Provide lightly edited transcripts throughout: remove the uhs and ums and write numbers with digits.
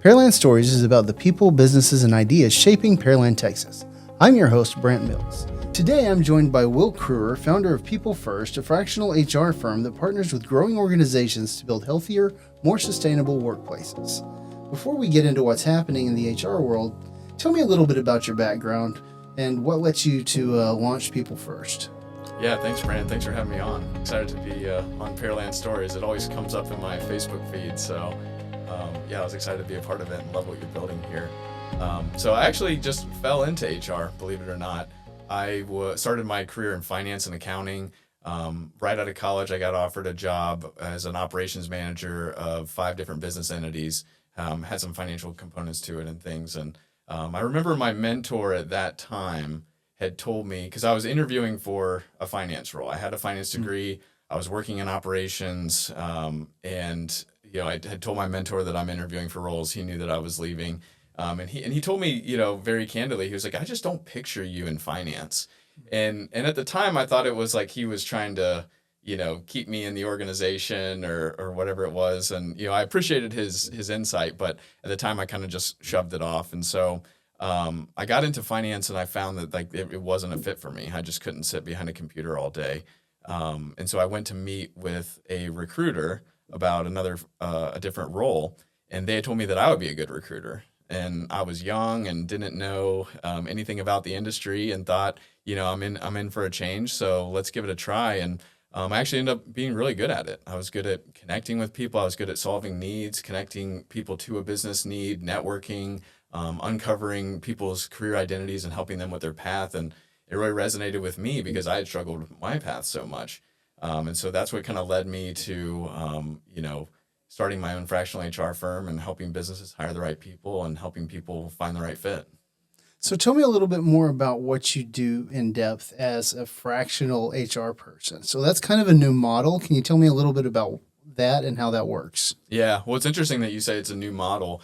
Pearland Stories is about the people, businesses, and ideas shaping Pearland, Texas. I'm your host, Brant Mills. Today I'm joined by Will Kruer, founder of People First, a fractional HR firm that partners with growing organizations to build healthier, more sustainable workplaces. Before we get into what's happening in the HR world, tell me a little bit about your background and what led you to launch People First. Yeah, thanks, Brandon. Thanks for having me on. Excited to be on Pearland Stories. It always comes up in my Facebook feed, so I was excited to be a part of it and love what you're building here. So I actually just fell into HR, believe it or not. I started my career in finance and accounting. Right out of college, I got offered a job as an operations manager of 5 different business entities. Had some financial components to it and things. And I remember my mentor at that time had told me, because I was interviewing for a finance role. I had a finance degree. I was working in operations, and I had told my mentor that I'm interviewing for roles. He knew that I was leaving, and he told me, very candidly, he was like, "I just don't picture you in finance." And at the time, I thought it was like he was trying to, keep me in the organization or whatever it was. And I appreciated his insight, but at the time, I kind of just shoved it off. And so I got into finance, and I found that it wasn't a fit for me. I just couldn't sit behind a computer all day. And so I went to meet with a recruiter about a different role, and they had told me that I would be a good recruiter. And I was young and didn't know anything about the industry, and thought, I'm in for a change, so let's give it a try. And I actually ended up being really good at it. I was good at connecting with people. I was good at solving needs, connecting people to a business need, networking, uncovering people's career identities and helping them with their path. And it really resonated with me because I had struggled with my path so much. And so that's what kind of led me to, starting my own fractional HR firm and helping businesses hire the right people and helping people find the right fit. So tell me a little bit more about what you do in depth as a fractional HR person. So that's kind of a new model. Can you tell me a little bit about that and how that works? Yeah, well, it's interesting that you say it's a new model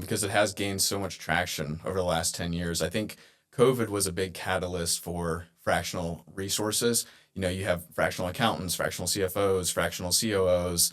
because it has gained so much traction over the last 10 years. I think COVID was a big catalyst for fractional resources. You have fractional accountants, fractional CFOs, fractional COOs,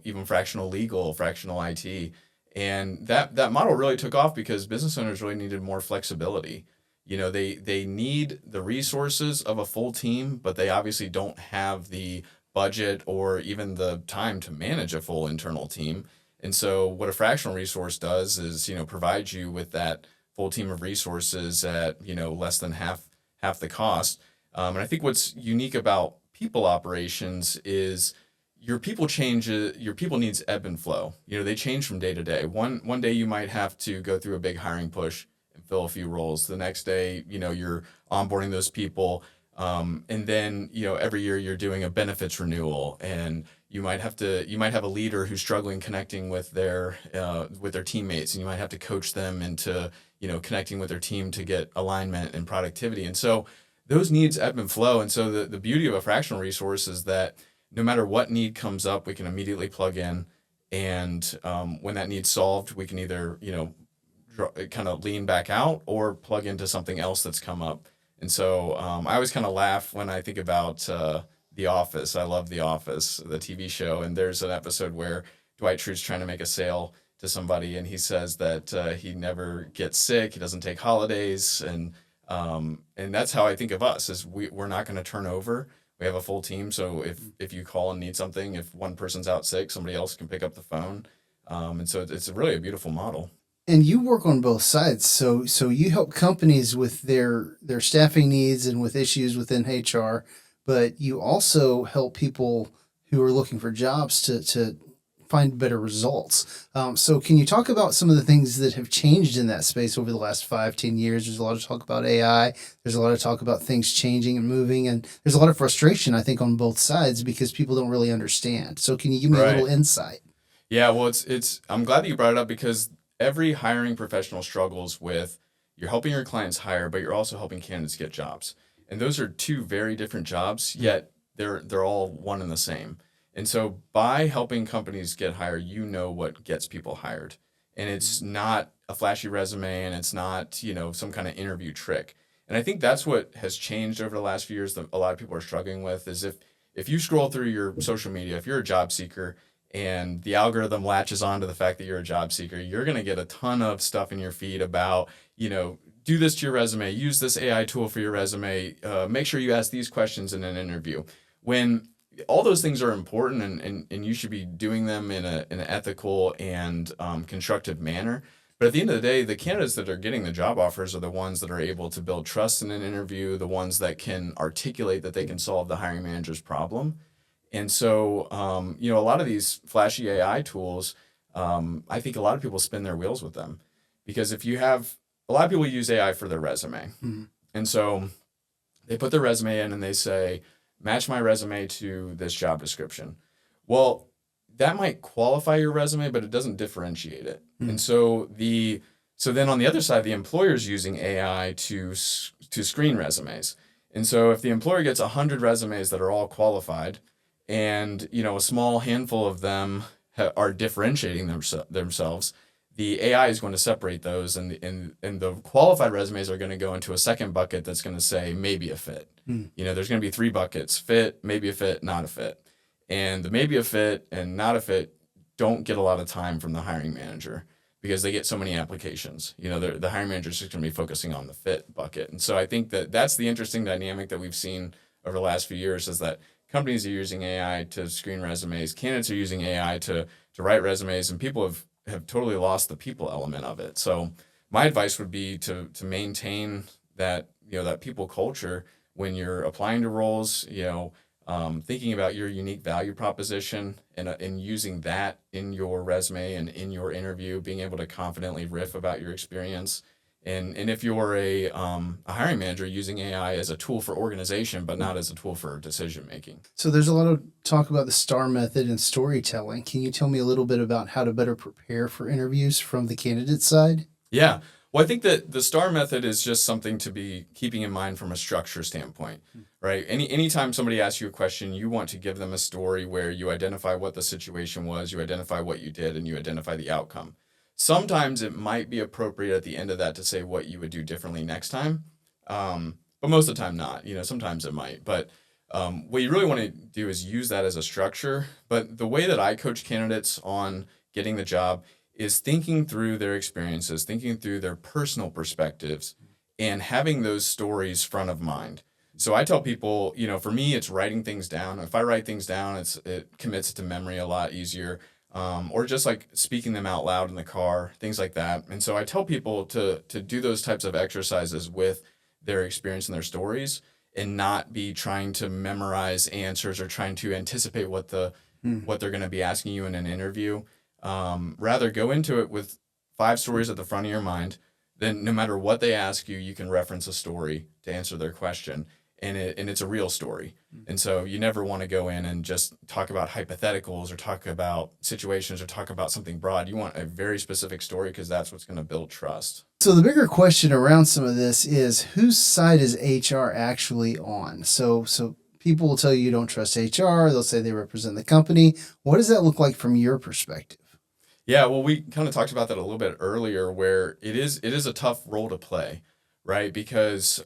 even fractional legal, fractional IT. And that model really took off because business owners really needed more flexibility. They need the resources of a full team, but they obviously don't have the budget or even the time to manage a full internal team. And so what a fractional resource does is, provide you with that full team of resources at, less than half the cost. And I think what's unique about people operations is your people needs ebb and flow. They change from day to day. One day you might have to go through a big hiring push and fill a few roles. The next day, you're onboarding those people. And then, every year you're doing a benefits renewal, and you might have a leader who's struggling connecting with their teammates, and you might have to coach them into, connecting with their team to get alignment and productivity. And so those needs ebb and flow. And so the beauty of a fractional resource is that no matter what need comes up, we can immediately plug in. And when that need's solved, we can either, kind of lean back out or plug into something else that's come up. And so I always kind of laugh when I think about The Office. I love The Office, the TV show. And there's an episode where Dwight Schrute's trying to make a sale to somebody, and he says that he never gets sick, he doesn't take holidays. And that's how I think of us, is we're not going to turn over. We have a full team, so if you call and need something, if one person's out sick, somebody else can pick up the phone. And so it's really a beautiful model. And you work on both sides. So you help companies with their staffing needs and with issues within HR, but you also help people who are looking for jobs to find better results. So can you talk about some of the things that have changed in that space over the last 5-10 years? There's a lot of talk about AI. There's a lot of talk about things changing and moving. And there's a lot of frustration, I think, on both sides because people don't really understand. So can you give me a little insight? Yeah, well, I'm glad that you brought it up because every hiring professional struggles with, you're helping your clients hire, but you're also helping candidates get jobs. And those are 2 very different jobs, yet they're all one and the same. And so by helping companies get hired, what gets people hired. And it's not a flashy resume, and it's not, some kind of interview trick. And I think that's what has changed over the last few years that a lot of people are struggling with, is if you scroll through your social media, if you're a job seeker and the algorithm latches on to the fact that you're a job seeker, you're going to get a ton of stuff in your feed about, do this to your resume, use this AI tool for your resume, make sure you ask these questions in an interview. When all those things are important, and you should be doing them in an ethical and constructive manner. But at the end of the day, the candidates that are getting the job offers are the ones that are able to build trust in an interview, the ones that can articulate that they can solve the hiring manager's problem. And so, a lot of these flashy AI tools, I think a lot of people spin their wheels with them, because if you have a lot of people use AI for their resume, and so they put their resume in and they say, match my resume to this job description. Well, that might qualify your resume, but it doesn't differentiate it. And so then on the other side, the employer's using AI to screen resumes. And so if the employer gets 100 resumes that are all qualified, and a small handful of them are differentiating themselves, the AI is going to separate those, and the qualified resumes are going to go into a second bucket that's going to say maybe a fit. There's going to be 3 buckets: fit, maybe a fit, not a fit. And the maybe a fit and not a fit don't get a lot of time from the hiring manager, because they get so many applications. The hiring manager is just going to be focusing on the fit bucket. And so I think that's the interesting dynamic that we've seen over the last few years, is that companies are using AI to screen resumes, candidates are using AI to write resumes, and people have totally lost the people element of it. So my advice would be to maintain that, that people culture when you're applying to roles, thinking about your unique value proposition, and using that in your resume and in your interview, being able to confidently riff about your experience. And if you're a hiring manager, using AI as a tool for organization, but not as a tool for decision making. So there's a lot of talk about the STAR method and storytelling. Can you tell me a little bit about how to better prepare for interviews from the candidate side? Yeah. Well, I think that the STAR method is just something to be keeping in mind from a structure standpoint, right? Anytime somebody asks you a question, you want to give them a story where you identify what the situation was, you identify what you did, and you identify the outcome. Sometimes it might be appropriate at the end of that to say what you would do differently next time, but most of the time not. Sometimes it might. But what you really want to do is use that as a structure. But the way that I coach candidates on getting the job is thinking through their experiences, thinking through their personal perspectives, and having those stories front of mind. So I tell people, for me, it's writing things down. If I write things down, it commits to memory a lot easier. Or just like speaking them out loud in the car, things like that. And so I tell people to do those types of exercises with their experience and their stories, and not be trying to memorize answers or trying to anticipate what they're going to be asking you in an interview. Rather, go into it with 5 stories at the front of your mind. Then no matter what they ask you, you can reference a story to answer their question. And it's a real story. And so you never want to go in and just talk about hypotheticals or talk about situations or talk about something broad. You want a very specific story, because that's what's going to build trust. So the bigger question around some of this is, whose side is HR actually on? So people will tell you don't trust HR. They'll say they represent the company. What does that look like from your perspective? Yeah, well, we kind of talked about that a little bit earlier, where it is a tough role to play, right? Because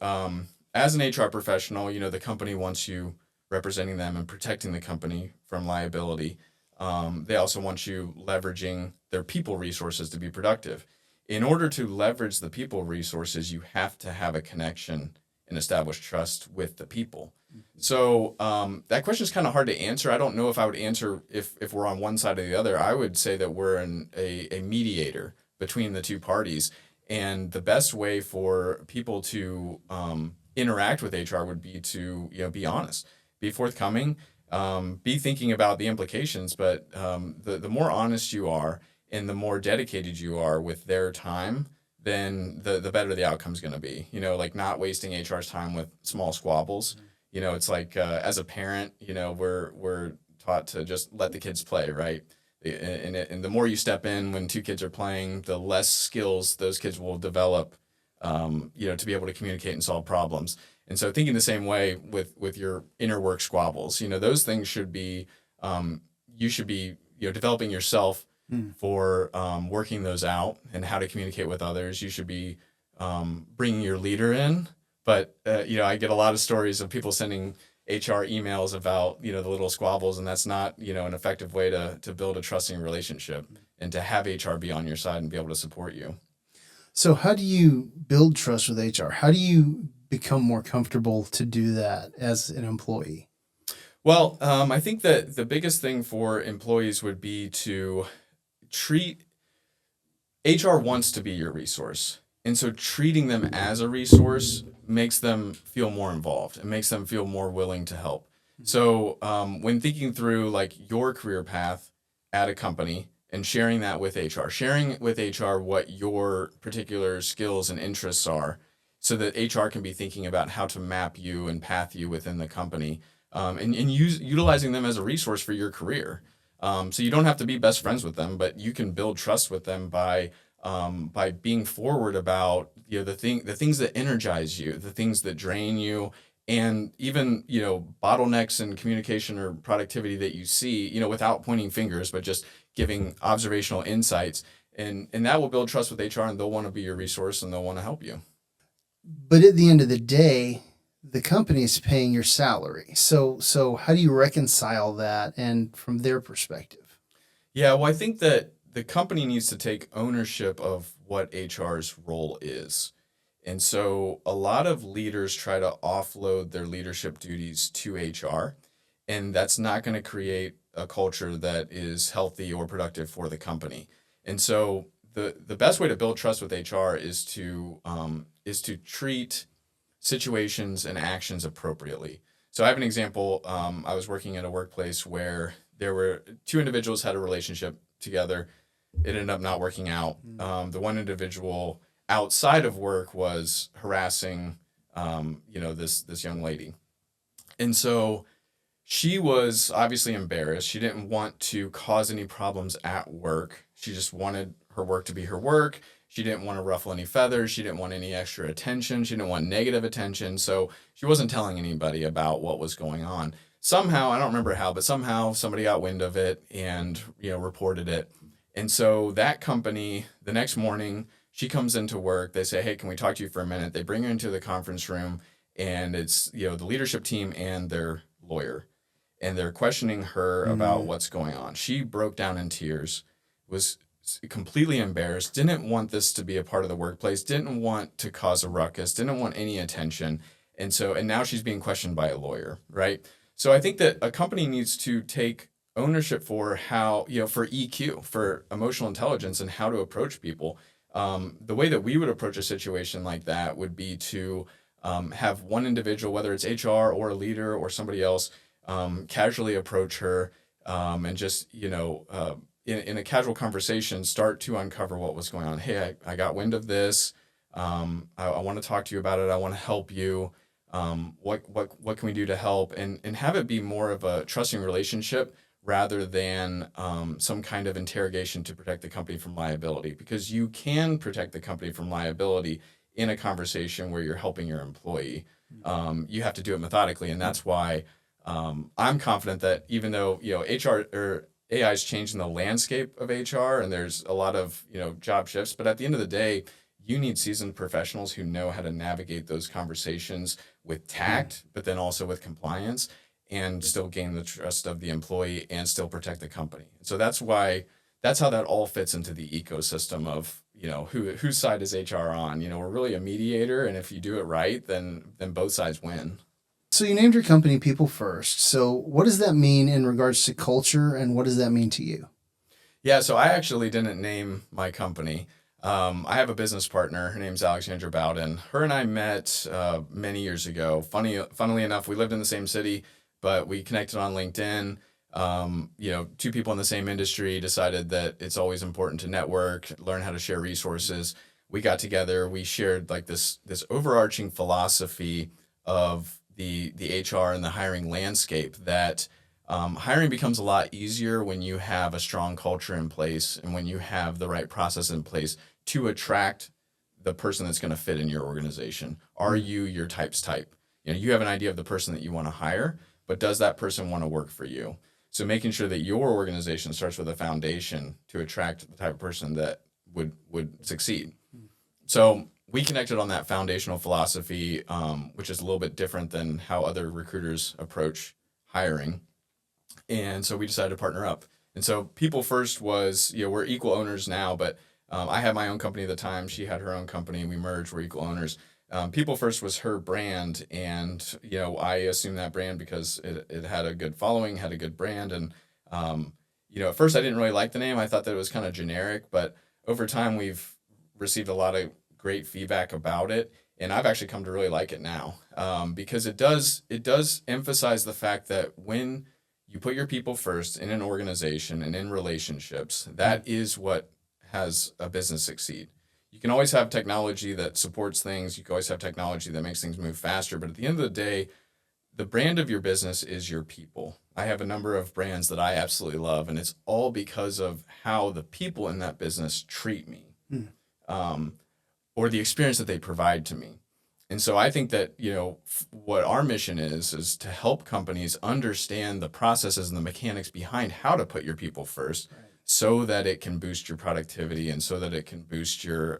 as an HR professional, the company wants you representing them and protecting the company from liability. They also want you leveraging their people resources to be productive. In order to leverage the people resources, you have to have a connection and establish trust with the people. So that question is kind of hard to answer. I don't know if I would answer if we're on one side or the other. I would say that we're a mediator between the two parties. And the best way for people to interact with HR would be to be honest, be forthcoming, be thinking about the implications. But the more honest you are and the more dedicated you are with their time, then the better the outcome's going to be. Like not wasting HR's time with small squabbles. It's like as a parent, we're taught to just let the kids play, right? And the more you step in when 2 kids are playing, the less skills those kids will develop, to be able to communicate and solve problems. And so thinking the same way with your inner work squabbles, those things should be, you should be, developing yourself for working those out and how to communicate with others. You should be bringing your leader in. But, I get a lot of stories of people sending HR emails about, the little squabbles, and that's not, an effective way to build a trusting relationship and to have HR be on your side and be able to support you. So how do you build trust with HR? How do you become more comfortable to do that as an employee? Well, I think that the biggest thing for employees would be to treat HR wants to be your resource. And so treating them as a resource makes them feel more involved. It makes them feel more willing to help. So when thinking through like your career path at a company and sharing that with HR, sharing with HR what your particular skills and interests are so that HR can be thinking about how to map you and path you within the company, and utilizing them as a resource for your career. So you don't have to be best friends with them, but you can build trust with them by being forward about the things that energize you, the things that drain you, and even bottlenecks in communication or productivity that you see, without pointing fingers, but just giving observational insights, and that will build trust with HR, and they'll want to be your resource and they'll want to help you. But at the end of the day, the company is paying your salary. So how do you reconcile that and from their perspective? Yeah, well, I think that the company needs to take ownership of what HR's role is. And so a lot of leaders try to offload their leadership duties to HR, and that's not going to create a culture that is healthy or productive for the company. And so the best way to build trust with HR is to treat situations and actions appropriately. So I have an example. I was working at a workplace where there were two individuals had a relationship together. It ended up not working out. The one individual outside of work was harassing, this young lady, and so she was obviously embarrassed. She didn't want to cause any problems at work. She just wanted her work to be her work. She didn't want to ruffle any feathers. She didn't want any extra attention. She didn't want negative attention. So she wasn't telling anybody about what was going on. Somehow, I don't remember how, but somehow somebody got wind of it and reported it. And so that company, the next morning, she comes into work. They say, "Hey, can we talk to you for a minute?" They bring her into the conference room, and it's the leadership team and their lawyer, and they're questioning her about what's going on. She broke down in tears, was completely embarrassed, didn't want this to be a part of the workplace, didn't want to cause a ruckus, didn't want any attention. And now she's being questioned by a lawyer, right? So I think that a company needs to take ownership for how, for EQ, for emotional intelligence, and how to approach people. The way that we would approach a situation like that would be to have one individual, whether it's HR or a leader or somebody else, casually approach her, and just, in a casual conversation, start to uncover what was going on. "Hey, I got wind of this. I want to talk to you about it. I want to help you. What can we do to help?" And have it be more of a trusting relationship rather than some kind of interrogation to protect the company from liability. Because you can protect the company from liability in a conversation where you're helping your employee. You have to do it methodically, and that's why I'm confident that even though HR or AI is changing the landscape of HR, and there's a lot of job shifts, but at the end of the day, you need seasoned professionals who know how to navigate those conversations with tact, but then also with compliance, and still gain the trust of the employee and still protect the company. So that's how that all fits into the ecosystem of whose side is HR on. We're really a mediator, and if you do it right, then both sides win. So you named your company People First. So what does that mean in regards to culture, and what does that mean to you? Yeah, so I actually didn't name my company. I have a business partner. Her name's Alexandra Bowden. Her and I met many years ago. Funnily enough, we lived in the same city, but we connected on LinkedIn. Two people in the same industry decided that it's always important to network, learn how to share resources. We got together. We shared like this overarching philosophy of the HR and the hiring landscape, that hiring becomes a lot easier when you have a strong culture in place and when you have the right process in place to attract the person that's going to fit in your organization. Are you your type's type? You have an idea of the person that you want to hire, but does that person want to work for you? So making sure that your organization starts with a foundation to attract the type of person that would succeed. So we connected on that foundational philosophy, which is a little bit different than how other recruiters approach hiring. And so we decided to partner up. And so People First was, we're equal owners now, but I had my own company at the time. She had her own company. We merged. We're equal owners. People First was her brand, and I assumed that brand because it had a good following, had a good brand, and at first I didn't really like the name. I thought that it was kind of generic, but over time we've received a lot of great feedback about it, and I've actually come to really like it now, because it does emphasize the fact that when you put your people first in an organization and in relationships, that is what has a business succeed. You can always have technology that supports things. You can always have technology that makes things move faster. But at the end of the day, the brand of your business is your people. I have a number of brands that I absolutely love, and it's all because of how the people in that business treat me, or the experience that they provide to me. And so I think that, what our mission is to help companies understand the processes and the mechanics behind how to put your people first, right, so that it can boost your productivity and so that it can boost your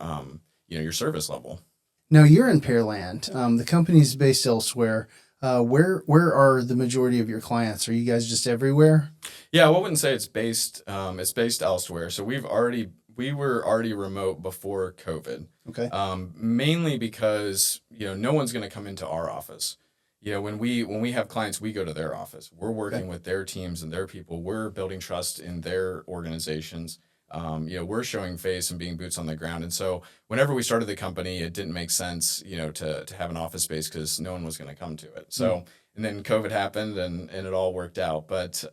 service level. Now you're in Pearland. The company's based elsewhere. Where are the majority of your clients? Are you guys just everywhere? Yeah, I wouldn't say it's based. It's based elsewhere. So we were already remote before COVID. Okay. Mainly because no one's going to come into our office. When we have clients, we go to their office. We're working with their teams and their people. We're building trust in their organizations. We're showing face and being boots on the ground. And so whenever we started the company, it didn't make sense, to have an office space because no one was going to come to it. So, and then COVID happened and it all worked out. But,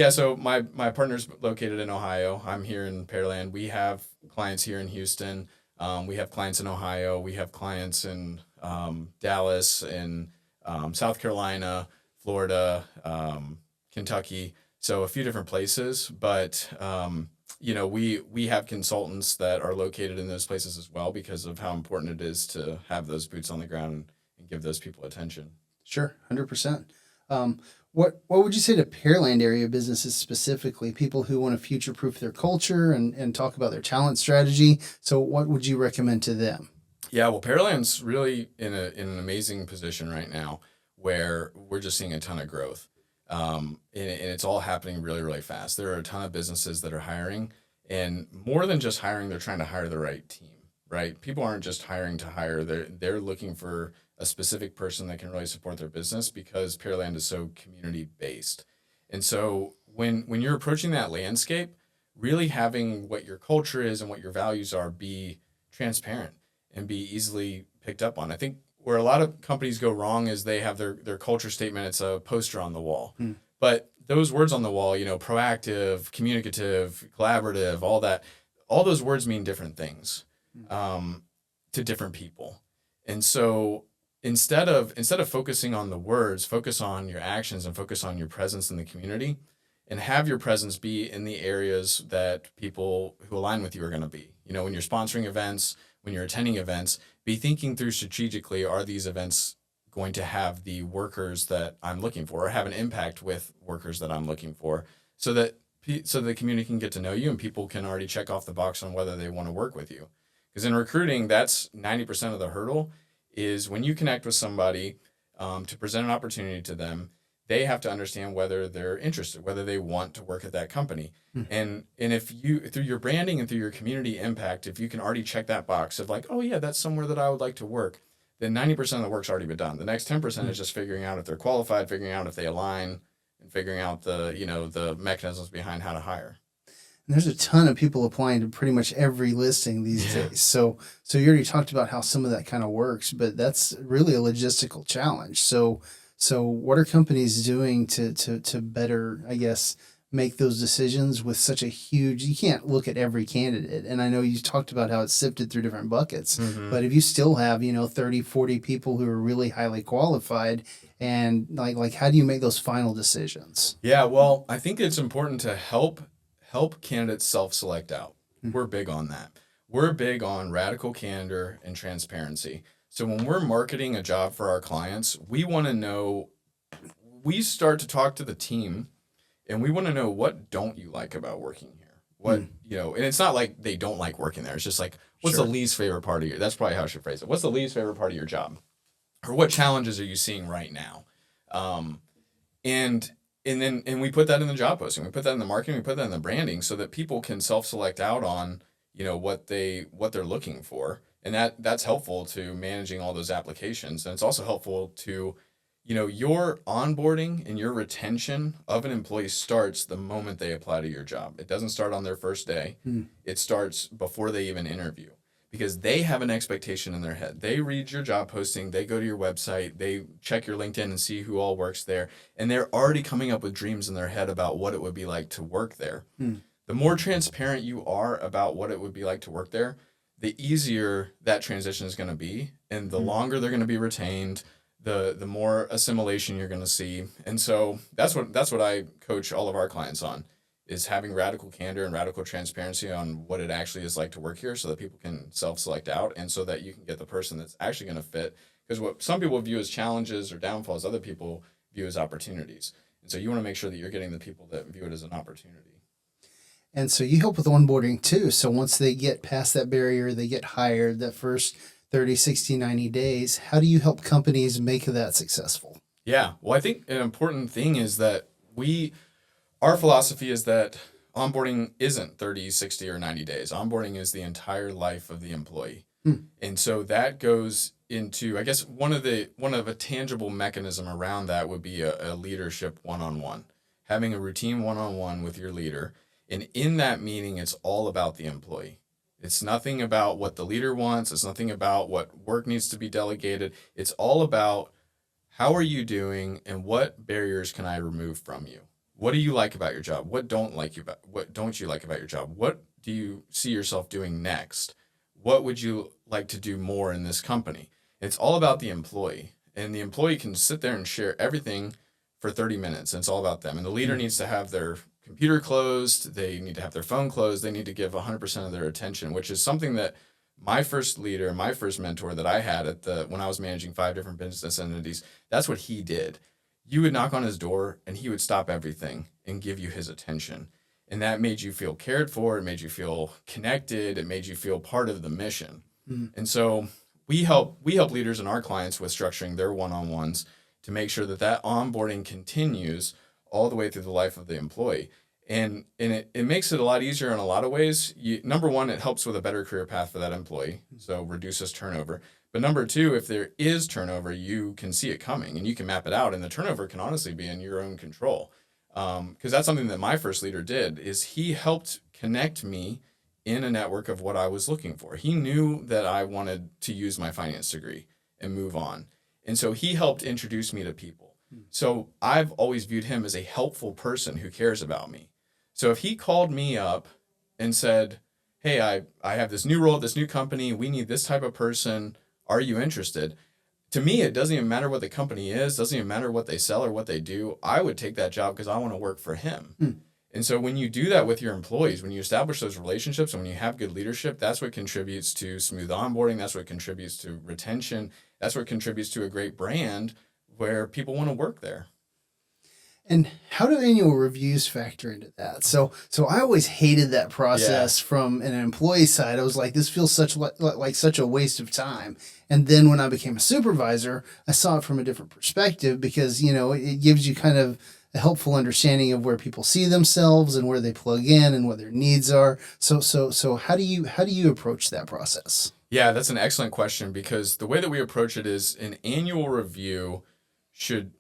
so my partner's located in Ohio. I'm here in Pearland. We have clients here in Houston. We have clients in Ohio. We have clients in Dallas and South Carolina, Florida, Kentucky. So a few different places, but we have consultants that are located in those places as well because of how important it is to have those boots on the ground and give those people attention. Sure, 100%. What would you say to Pearland area businesses specifically, people who want to future-proof their culture and talk about their talent strategy? So what would you recommend to them? Yeah, well, Pearland's really in an amazing position right now where we're just seeing a ton of growth. And it's all happening really, really fast. There are a ton of businesses that are hiring, and more than just hiring, they're trying to hire the right team, right? People aren't just hiring to hire. They're looking for a specific person that can really support their business because Pearland is so community based. And so when you're approaching that landscape, really having what your culture is and what your values are be transparent and be easily picked up on. I think where a lot of companies go wrong is they have their culture statement. It's a poster on the wall. But those words on the wall, proactive, communicative, collaborative, all those words mean different things to different people. And so instead of focusing on the words, focus on your actions and focus on your presence in the community, and have your presence be in the areas that people who align with you are going to be. When you're sponsoring events, when you're attending events, be thinking through strategically, are these events going to have the workers that I'm looking for or have an impact with workers that I'm looking for so that the community can get to know you and people can already check off the box on whether they want to work with you. Because in recruiting, that's 90% of the hurdle is when you connect with somebody to present an opportunity to them, they have to understand whether they're interested, whether they want to work at that company. And if you, through your branding and through your community impact, if you can already check that box of like, oh yeah, that's somewhere that I would like to work, then 90% of the work's already been done. The next 10% is just figuring out if they're qualified, figuring out if they align, and figuring out the mechanisms behind how to hire. And there's a ton of people applying to pretty much every listing these days. So you already talked about how some of that kind of works, but that's really a logistical challenge. So what are companies doing to better, I guess, make those decisions with such a huge, you can't look at every candidate. And I know you talked about how it's sifted through different buckets, but if you still have, 30, 40 people who are really highly qualified and like, how do you make those final decisions? Yeah, well, I think it's important to help candidates self-select out. We're big on that. We're big on radical candor and transparency. So when we're marketing a job for our clients, we want to know, we start to talk to the team and we want to know, what don't you like about working here? What, and it's not like they don't like working there. It's just like, what's Sure. the least favorite part of that's probably how I should phrase it. What's the least favorite part of your job? Or what challenges are you seeing right now? Um, and and we put that in the job posting. We put that in the marketing. We put that in the branding so that people can self-select out on, what they're looking for. And that's helpful to managing all those applications. And it's also helpful to, your onboarding and your retention of an employee starts the moment they apply to your job. It doesn't start on their first day. It starts before they even interview, because they have an expectation in their head. They read your job posting, they go to your website, they check your LinkedIn and see who all works there, and they're already coming up with dreams in their head about what it would be like to work there. The more transparent you are about what it would be like to work there, the easier that transition is going to be, and the longer they're going to be retained, the more assimilation you're going to see. And so that's what I coach all of our clients on, is having radical candor and radical transparency on what it actually is like to work here, so that people can self-select out, and so that you can get the person that's actually going to fit. Because what some people view as challenges or downfalls, other people view as opportunities. And so you want to make sure that you're getting the people that view it as an opportunity. And so you help with onboarding too. So once they get past that barrier, they get hired that first 30, 60, 90 days. How do you help companies make that successful? Yeah. Well, I think an important thing is that our philosophy is that onboarding isn't 30, 60, or 90 days. Onboarding is the entire life of the employee. And so that goes into, I guess, one of a tangible mechanism around that would be a leadership one-on-one, having a routine one-on-one with your leader. And in that meeting, it's all about the employee. It's nothing about what the leader wants. It's nothing about what work needs to be delegated. It's all about, how are you doing, and what barriers can I remove from you? What do you like about your job? What don't you like about your job? What do you see yourself doing next? What would you like to do more in this company? It's all about the employee. And the employee can sit there and share everything for 30 minutes. And it's all about them. And the leader needs to have their computer closed. They need to have their phone closed. They need to give 100% of their attention, which is something that my first leader, my first mentor that I had when I was managing 5 different business entities, that's what he did. You would knock on his door and he would stop everything and give you his attention. And that made you feel cared for. It made you feel connected. It made you feel part of the mission. And so we help leaders and our clients with structuring their one-on-ones to make sure that onboarding continues all the way through the life of the employee. And it makes it a lot easier in a lot of ways. Number one, it helps with a better career path for that employee, so reduces turnover. But number two, if there is turnover, you can see it coming and you can map it out, and the turnover can honestly be in your own control. Because that's something that my first leader did, is he helped connect me in a network of what I was looking for. He knew that I wanted to use my finance degree and move on. And so he helped introduce me to people. So I've always viewed him as a helpful person who cares about me. So if he called me up and said, hey, I have this new role at this new company, we need this type of person, are you interested? To me, it doesn't even matter what the company is, doesn't even matter what they sell or what they do. I would take that job because I want to work for him. And so when you do that with your employees, when you establish those relationships and when you have good leadership, that's what contributes to smooth onboarding. That's what contributes to retention. That's what contributes to a great brand where people want to work there. And how do annual reviews factor into that? So I always hated that process from an employee side. I was like, this feels like such a waste of time. And then when I became a supervisor, I saw it from a different perspective, because, it gives you kind of a helpful understanding of where people see themselves and where they plug in and what their needs are. So how do you approach that process? Yeah, that's an excellent question, because the way that we approach it is an annual review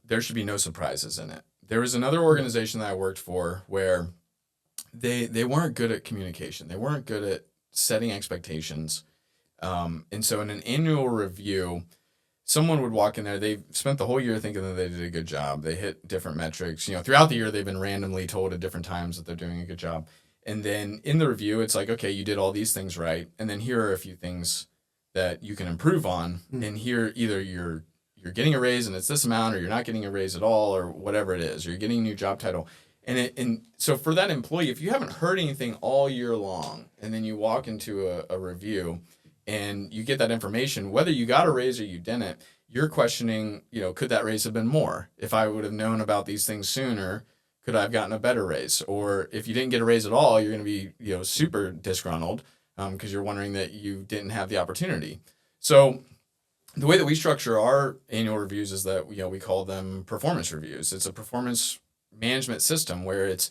there should be no surprises in it. There was another organization that I worked for where they weren't good at communication. They weren't good at setting expectations. And so in an annual review, someone would walk in there. They've spent the whole year thinking that they did a good job. They hit different metrics. Throughout the year, they've been randomly told at different times that they're doing a good job. And then in the review, it's like, okay, you did all these things right. And then here are a few things that you can improve on. And here, either you're getting a raise and it's this amount, or you're not getting a raise at all, or whatever it is, or you're getting a new job title. And so for that employee, if you haven't heard anything all year long, and then you walk into a review and you get that information, whether you got a raise or you didn't, you're questioning, could that raise have been more? If I would have known about these things sooner, could I have gotten a better raise? Or if you didn't get a raise at all, you're going to be, super disgruntled because you're wondering that you didn't have the opportunity. So the way that we structure our annual reviews is that we call them performance reviews. It's a performance management system where it's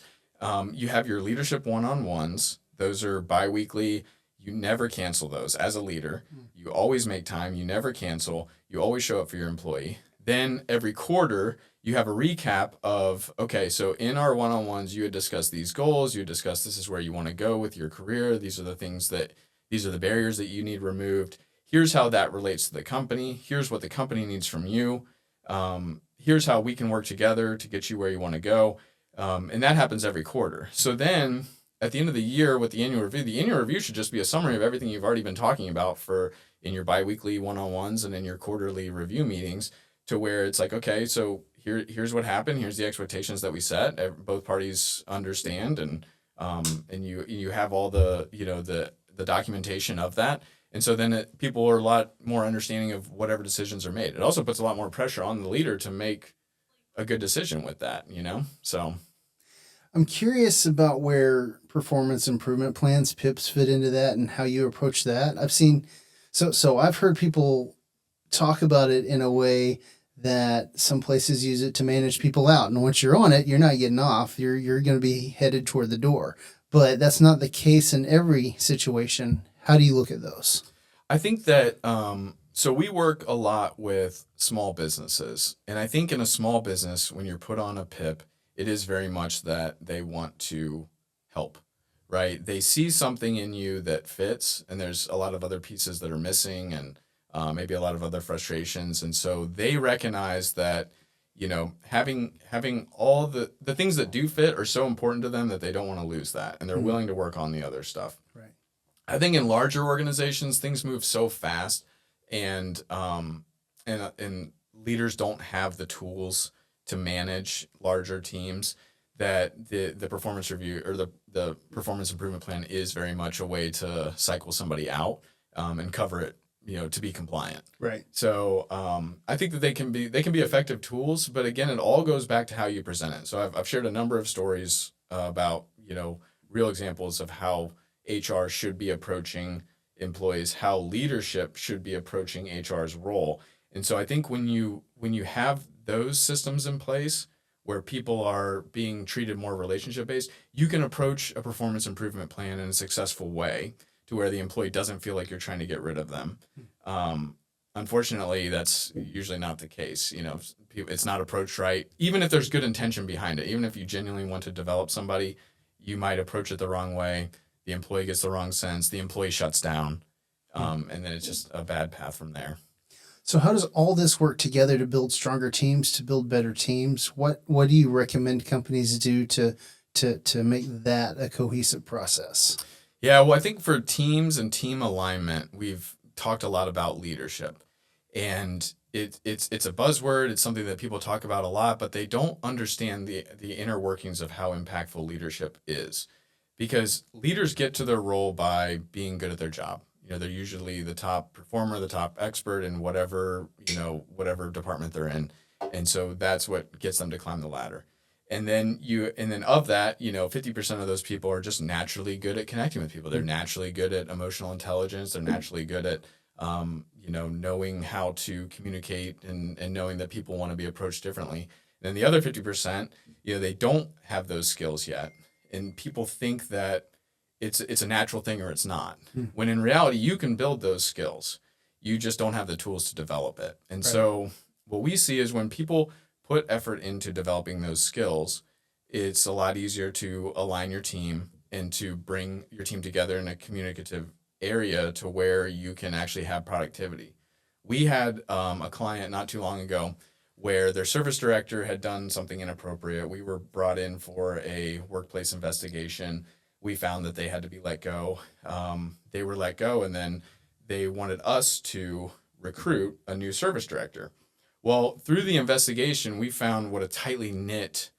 you have your leadership one-on-ones. Those are biweekly. You never cancel those as a leader. You always make time. You never cancel. You always show up for your employee. Then every quarter, you have a recap of, okay, so in our one-on-ones, you had discussed these goals. You had discussed this is where you want to go with your career. These are the barriers that you need removed. Here's how that relates to the company. Here's what the company needs from you. Here's how we can work together to get you where you want to go. And that happens every quarter. So then at the end of the year with the annual review should just be a summary of everything you've already been talking about in your biweekly one-on-ones and in your quarterly review meetings, to where it's like, okay, so here's what happened. Here's the expectations that we set. Both parties understand, and you have all the documentation of that. And so then people are a lot more understanding of whatever decisions are made. It also puts a lot more pressure on the leader to make a good decision with that, So I'm curious about where performance improvement plans, PIPs, fit into that and how you approach that. I've heard people talk about it in a way that some places use it to manage people out. And once you're on it, you're not getting off. You're going to be headed toward the door. But that's not the case in every situation. How do you look at those? I think that so we work a lot with small businesses. And I think in a small business, when you're put on a PIP, it is very much that they want to help, right? They see something in you that fits, and there's a lot of other pieces that are missing, and maybe a lot of other frustrations. And so they recognize that, having all the things that do fit are so important to them that they don't want to lose that. And they're willing to work on the other stuff. Right. I think in larger organizations, things move so fast, and leaders don't have the tools to manage larger teams, that the performance review or the performance improvement plan is very much a way to cycle somebody out and cover it, to be compliant. Right. So I think that they can be effective tools, but again, it all goes back to how you present it. So I've shared a number of stories about real examples of how HR should be approaching employees, how leadership should be approaching HR's role. And so I think when you have those systems in place where people are being treated more relationship based, you can approach a performance improvement plan in a successful way to where the employee doesn't feel like you're trying to get rid of them. Unfortunately, that's usually not the case. It's not approached right. Even if there's good intention behind it, even if you genuinely want to develop somebody, you might approach it the wrong way. The employee gets the wrong sense. The employee shuts down. And then it's just a bad path from there. So how does all this work together to build stronger teams, to build better teams? What do you recommend companies do to make that a cohesive process? Yeah, well, I think for teams and team alignment, we've talked a lot about leadership. And it's a buzzword. It's something that people talk about a lot, but they don't understand the inner workings of how impactful leadership is. Because leaders get to their role by being good at their job. They're usually the top performer, the top expert in whatever department they're in. And so that's what gets them to climb the ladder. And then of that, 50% of those people are just naturally good at connecting with people. They're naturally good at emotional intelligence. They're naturally good at, knowing how to communicate and knowing that people want to be approached differently. And then the other 50%, they don't have those skills yet. And people think that it's a natural thing or it's not. When in reality, you can build those skills. You just don't have the tools to develop it. And right. So what we see is when people put effort into developing those skills, it's a lot easier to align your team and to bring your team together in a communicative area to where you can actually have productivity. We had a client not too long ago where their service director had done something inappropriate. We were brought in for a workplace investigation. We found that they had to be let go. They were let go, and then they wanted us to recruit a new service director. Well, through the investigation, we found what a tightly knit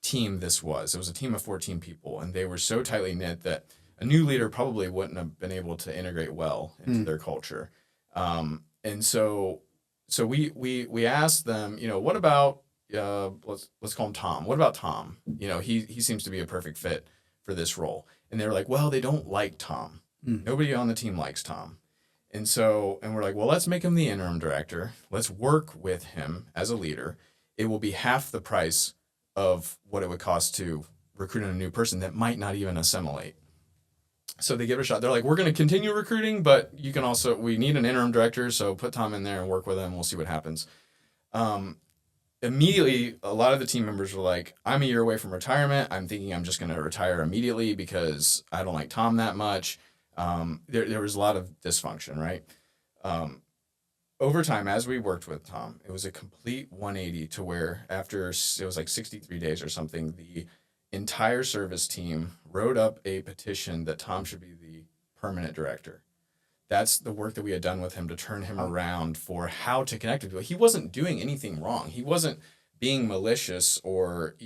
team this was. It was a team of 14 people, and they were so tightly knit that a new leader probably wouldn't have been able to integrate well into their culture. And so we asked them, what about let's call him Tom. What about Tom? He seems to be a perfect fit for this role. And they were like, well, they don't like Tom. Nobody on the team likes Tom. And we're like, well, let's make him the interim director. Let's work with him as a leader. It will be half the price of what it would cost to recruit a new person that might not even assimilate. So they give it a shot. They're like, we're going to continue recruiting, but we need an interim director. So put Tom in there and work with him. We'll see what happens. Immediately, a lot of the team members were like, I'm a year away from retirement. I'm thinking I'm just going to retire immediately because I don't like Tom that much. There was a lot of dysfunction, right? Over time, as we worked with Tom, it was a complete 180 to where after it was like 63 days or something, the entire service team wrote up a petition that Tom should be the permanent director. That's the work that we had done with him to turn him around for how to connect with people. He wasn't doing anything wrong. He wasn't being malicious or,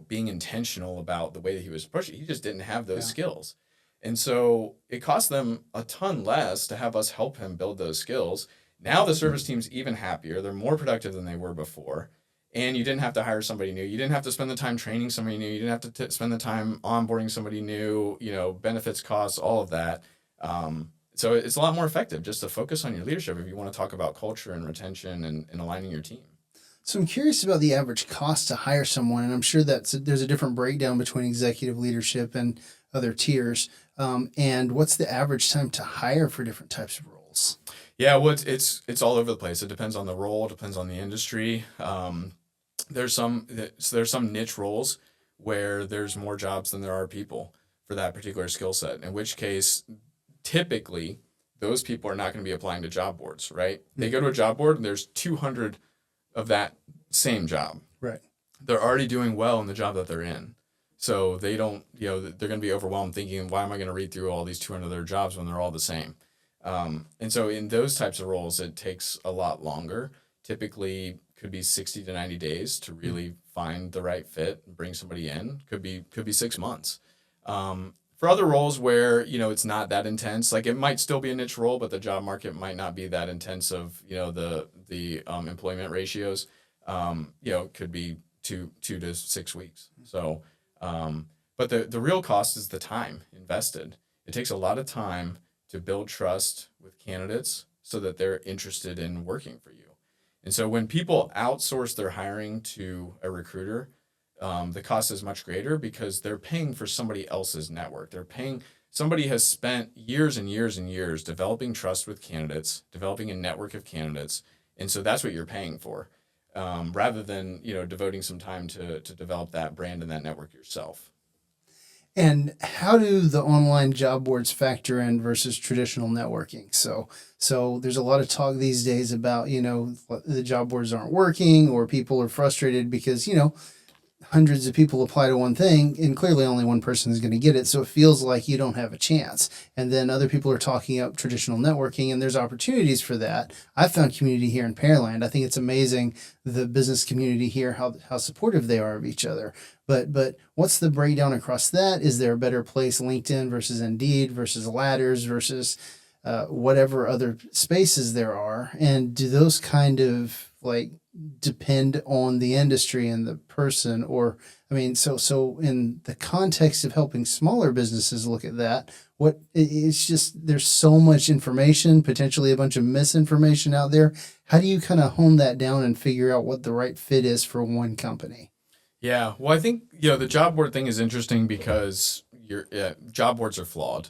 being intentional about the way that he was pushing. He just didn't have those skills. And so it cost them a ton less to have us help him build those skills. Now the service team's even happier. They're more productive than they were before. And you didn't have to hire somebody new. You didn't have to spend the time training somebody new. You didn't have to spend the time onboarding somebody new, benefits, costs, all of that. So it's a lot more effective just to focus on your leadership if you want to talk about culture and retention and aligning your team. So I'm curious about the average cost to hire someone, and I'm sure there's a different breakdown between executive leadership and other tiers. And what's the average time to hire for different types of roles? Yeah, well, it's all over the place. It depends on the role. It depends on the industry. There's some niche roles where there's more jobs than there are people for that particular skill set. In which case, typically, those people are not going to be applying to job boards, right? They go to a job board and there's 200 of that same job. Right. They're already doing well in the job that they're in. So they don't, they're going to be overwhelmed thinking, why am I going to read through all these 200 other jobs when they're all the same? And so in those types of roles, it takes a lot longer. Typically could be 60 to 90 days to really find the right fit and bring somebody in. Could be 6 months. For other roles where, it's not that intense, like it might still be a niche role, but the job market might not be that intense of, the employment ratios, could be two to 6 weeks. So, but the real cost is the time invested. It takes a lot of time to build trust with candidates so that they're interested in working for you. And so when people outsource their hiring to a recruiter, the cost is much greater because they're paying for somebody else's network. Somebody has spent years and years and years developing trust with candidates, developing a network of candidates. And so that's what you're paying for, rather than, devoting some time to develop that brand and that network yourself. And how do the online job boards factor in versus traditional networking? So there's a lot of talk these days about, the job boards aren't working or people are frustrated because, hundreds of people apply to one thing and clearly only one person is going to get it. So it feels like you don't have a chance. And then other people are talking up traditional networking and there's opportunities for that. I found community here in Pearland. I think it's amazing, the business community here, how supportive they are of each other. But what's the breakdown across that? Is there a better place, LinkedIn versus Indeed versus Ladders versus whatever other spaces there are? And do those kind of depend on the industry and the person? Or, so in the context of helping smaller businesses look at that, it's just, there's so much information, potentially a bunch of misinformation out there. How do you kind of hone that down and figure out what the right fit is for one company? Yeah, well, I think, the job board thing is interesting because job boards are flawed.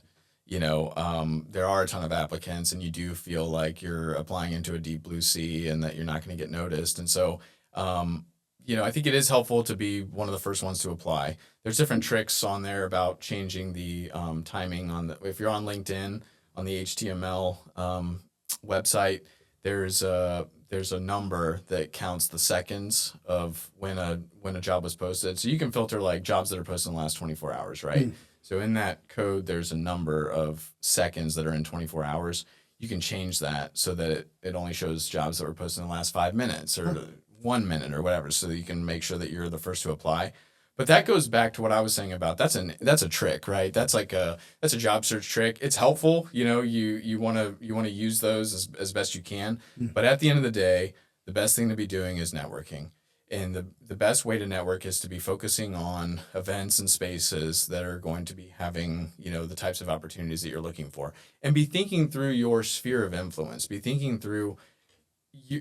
There are a ton of applicants and you do feel like you're applying into a deep blue sea and that you're not going to get noticed. And so, I think it is helpful to be one of the first ones to apply. There's different tricks on there about changing the timing if you're on LinkedIn, on the HTML website, there's a number that counts the seconds of when a job was posted. So you can filter jobs that are posted in the last 24 hours, right? Mm. So in that code, there's a number of seconds that are in 24 hours. You can change that so that it only shows jobs that were posted in the last 5 minutes or 1 minute or whatever, so that you can make sure that you're the first to apply. But that goes back to what I was saying about that's a trick, right? That's a job search trick. It's helpful, you want to use those as best you can. Mm. But at the end of the day, the best thing to be doing is networking. And the best way to network is to be focusing on events and spaces that are going to be having, the types of opportunities that you're looking for. And be thinking through your sphere of influence. Be thinking through,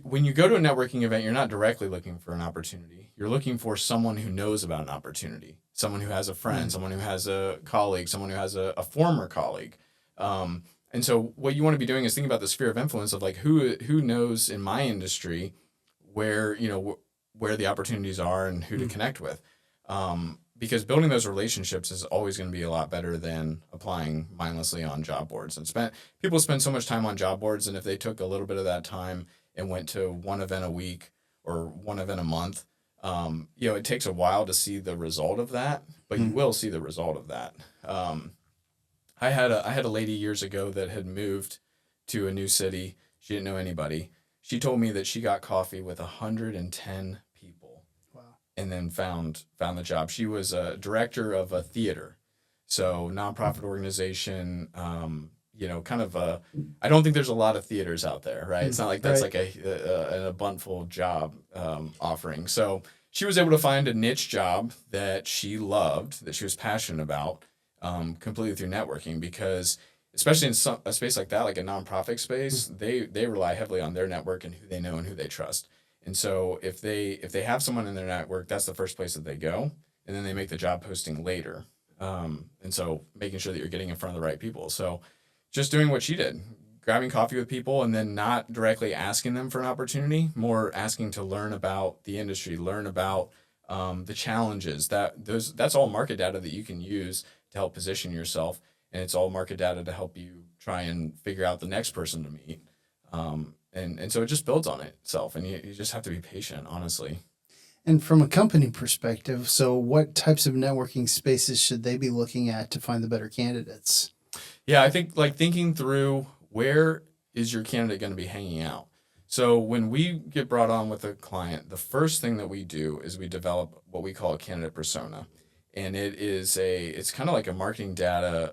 when you go to a networking event, you're not directly looking for an opportunity. You're looking for someone who knows about an opportunity, someone who has a friend, someone who has a colleague, someone who has a former colleague. And so what you want to be doing is thinking about the sphere of influence of like who knows in my industry where, where the opportunities are and who to connect with. Because building those relationships is always going to be a lot better than applying mindlessly on job boards. And people spend so much time on job boards, and if they took a little bit of that time and went to one event a week or one event a month, it takes a while to see the result of that, but you will see the result of that. I had a lady years ago that had moved to a new city. She didn't know anybody. She told me that she got coffee with 110 people. Wow. And then found the job. She was a director of a theater, so nonprofit organization. Kind of a. I don't think there's a lot of theaters out there, right? It's not like that's right. like an abundant job offering. So she was able to find a niche job that she loved, that she was passionate about, completely through networking, because especially in a space like that, like a nonprofit space, they rely heavily on their network and who they know and who they trust. And so if they have someone in their network, that's the first place that they go, and then they make the job posting later. And so making sure that you're getting in front of the right people. So just doing what she did, grabbing coffee with people, and then not directly asking them for an opportunity, more asking to learn about the industry, learn about the challenges. That's all market data that you can use to help position yourself, and it's all market data to help you try and figure out the next person to meet. And so it just builds on itself, and you just have to be patient, honestly. And from a company perspective, so what types of networking spaces should they be looking at to find the better candidates? Yeah, I think like thinking through, where is your candidate going to be hanging out? So when we get brought on with a client, the first thing that we do is we develop what we call a candidate persona. And it's kind of like a marketing data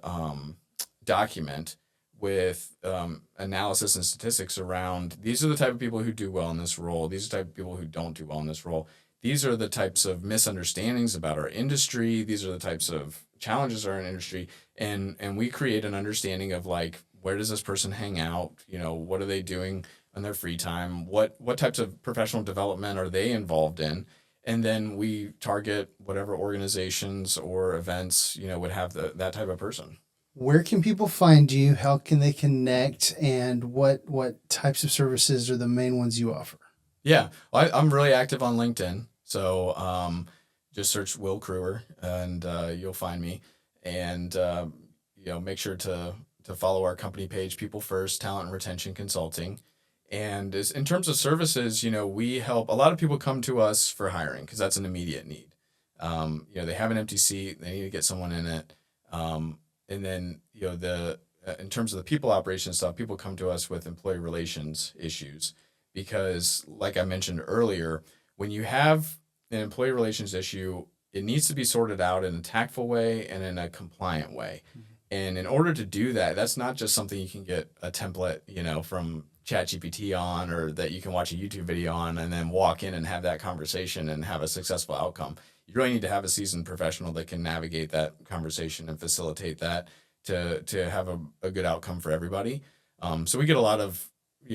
document with analysis and statistics around, these are the type of people who do well in this role. These are the type of people who don't do well in this role. These are the types of misunderstandings about our industry. These are the types of challenges in our industry. And we create an understanding of like, where does this person hang out? What are they doing in their free time? What types of professional development are they involved in? And then we target whatever organizations or events, would have that type of person. Where can people find you? How can they connect? And what types of services are the main ones you offer? Yeah, I'm really active on LinkedIn. So just search Will Kruer and you'll find me. And, make sure to follow our company page, People First, Talent and Retention Consulting. And in terms of services, we help, a lot of people come to us for hiring because that's an immediate need. They have an empty seat, they need to get someone in it. And then, in terms of the people operations stuff, people come to us with employee relations issues because, like I mentioned earlier, when you have an employee relations issue, it needs to be sorted out in a tactful way and in a compliant way. Mm-hmm. And in order to do that, that's not just something you can get a template, from ChatGPT on, or that you can watch a YouTube video on and then walk in and have that conversation and have a successful outcome. You really need to have a seasoned professional that can navigate that conversation and facilitate that to have a good outcome for everybody. So we get a lot of,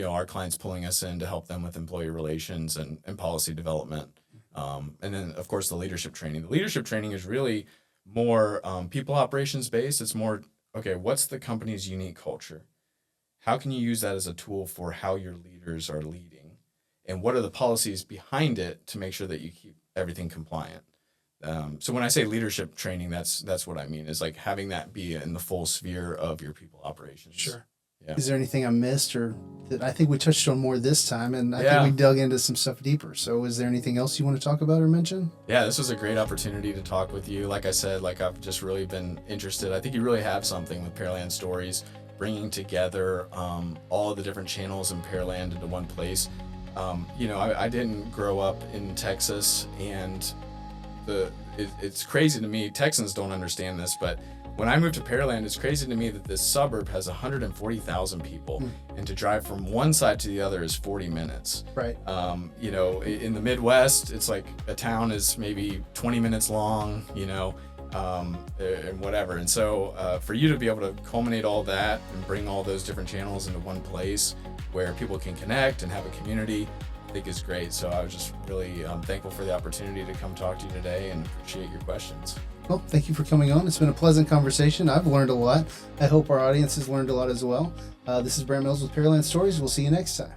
our clients pulling us in to help them with employee relations and policy development. And then, of course, the leadership training. The leadership training is really more people operations based. It's more, okay, what's the company's unique culture? How can you use that as a tool for how your leaders are leading? And what are the policies behind it to make sure that you keep everything compliant? So when I say leadership training, that's what I mean, is like having that be in the full sphere of your people operations. Sure. Yeah. Is there anything I missed or that I think we touched on more this time, and I Yeah. think we dug into some stuff deeper. So is there anything else you want to talk about or mention? Yeah, this was a great opportunity to talk with you. Like I said, I've just really been interested. I think you really have something with Pearland Stories, bringing together all the different channels in Pearland into one place. I didn't grow up in Texas, and it's crazy to me. Texans don't understand this, but when I moved to Pearland, it's crazy to me that this suburb has 140,000 people, and to drive from one side to the other is 40 minutes. Right. In the Midwest, it's like a town is maybe 20 minutes long, and whatever. And so for you to be able to culminate all that and bring all those different channels into one place where people can connect and have a community, I think is great. So I was just really thankful for the opportunity to come talk to you today and appreciate your questions. Well, thank you for coming on. It's been a pleasant conversation. I've learned a lot. I hope our audience has learned a lot as well. This is Brant Mills with Pearland Stories. We'll see you next time.